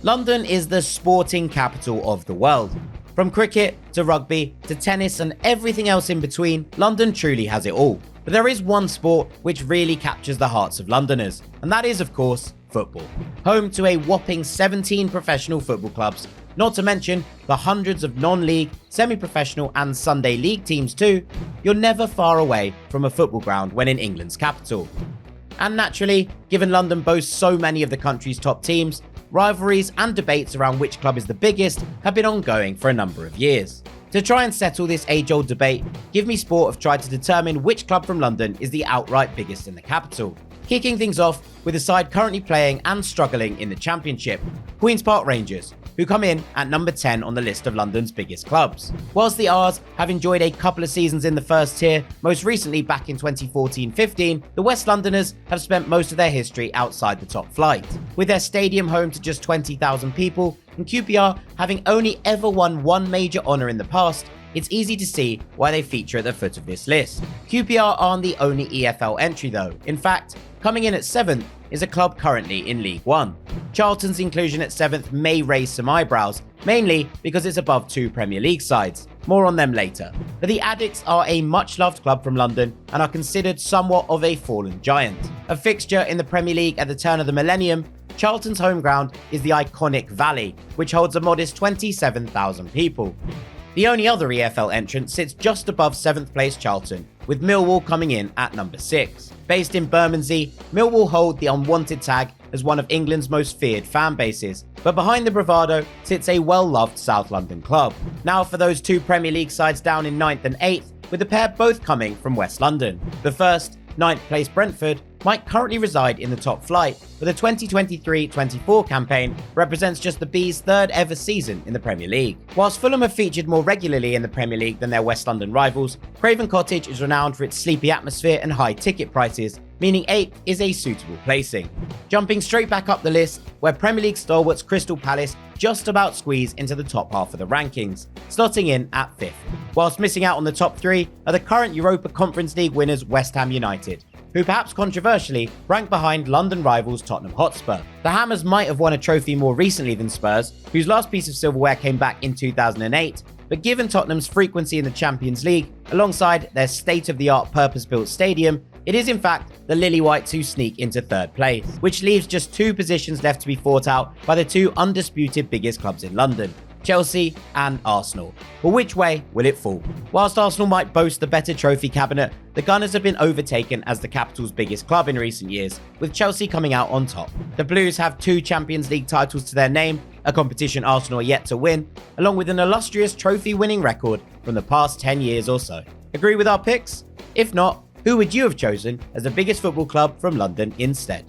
London is the sporting capital of the world. From cricket to rugby to tennis and everything else in between, London truly has it all. But there is one sport which really captures the hearts of Londoners, and that is, of course, football. Home to a whopping 17 professional football clubs, not to mention the hundreds of non-league, semi-professional and Sunday league teams too, you're never far away from a football ground when in England's capital. And naturally, given London boasts so many of the country's top teams, rivalries and debates around which club is the biggest have been ongoing for a number of years. To try and settle this age-old debate, GiveMeSport have tried to determine which club from London is the outright biggest in the capital. Kicking things off with a side currently playing and struggling in the Championship, Queen's Park Rangers, who come in at number 10 on the list of London's biggest clubs. Whilst the R's have enjoyed a couple of seasons in the first tier, most recently back in 2014-15, the West Londoners have spent most of their history outside the top flight. With their stadium home to just 20,000 people, and QPR having only ever won one major honour in the past, it's easy to see why they feature at the foot of this list. QPR aren't the only EFL entry though. In fact, coming in at 7th is a club currently in League One. Charlton's inclusion at 7th may raise some eyebrows, mainly because it's above 2 Premier League sides. More on them later. But the Addicts are a much-loved club from London and are considered somewhat of a fallen giant. A fixture in the Premier League at the turn of the millennium, Charlton's home ground is the iconic Valley, which holds a modest 27,000 people. The only other EFL entrant sits just above 7th place Charlton, with Millwall coming in at number 6. Based in Bermondsey, Millwall hold the unwanted tag as one of England's most feared fan bases, but behind the bravado sits a well-loved South London club. Now for those 2 Premier League sides down in 9th and 8th, with the pair both coming from West London. The first, 9th place Brentford, might currently reside in the top flight, but the 2023-24 campaign represents just the Bees' 3rd ever season in the Premier League. Whilst Fulham have featured more regularly in the Premier League than their West London rivals, Craven Cottage is renowned for its sleepy atmosphere and high ticket prices, meaning 8th is a suitable placing. Jumping straight back up the list, where Premier League stalwarts Crystal Palace just about squeeze into the top half of the rankings, slotting in at 5th. Whilst missing out on the top 3 are the current Europa Conference League winners West Ham United, who perhaps controversially rank behind London rivals Tottenham Hotspur. The Hammers might have won a trophy more recently than Spurs, whose last piece of silverware came back in 2008, but given Tottenham's frequency in the Champions League, alongside their state-of-the-art purpose-built stadium, it is in fact the Lily-Whites who sneak into 3rd place, which leaves just 2 positions left to be fought out by the 2 undisputed biggest clubs in London, Chelsea and Arsenal. But which way will it fall? Whilst Arsenal might boast the better trophy cabinet, the Gunners have been overtaken as the capital's biggest club in recent years, with Chelsea coming out on top. The Blues have 2 Champions League titles to their name, a competition Arsenal are yet to win, along with an illustrious trophy-winning record from the past 10 years or so. Agree with our picks? If not, who would you have chosen as the biggest football club from London instead?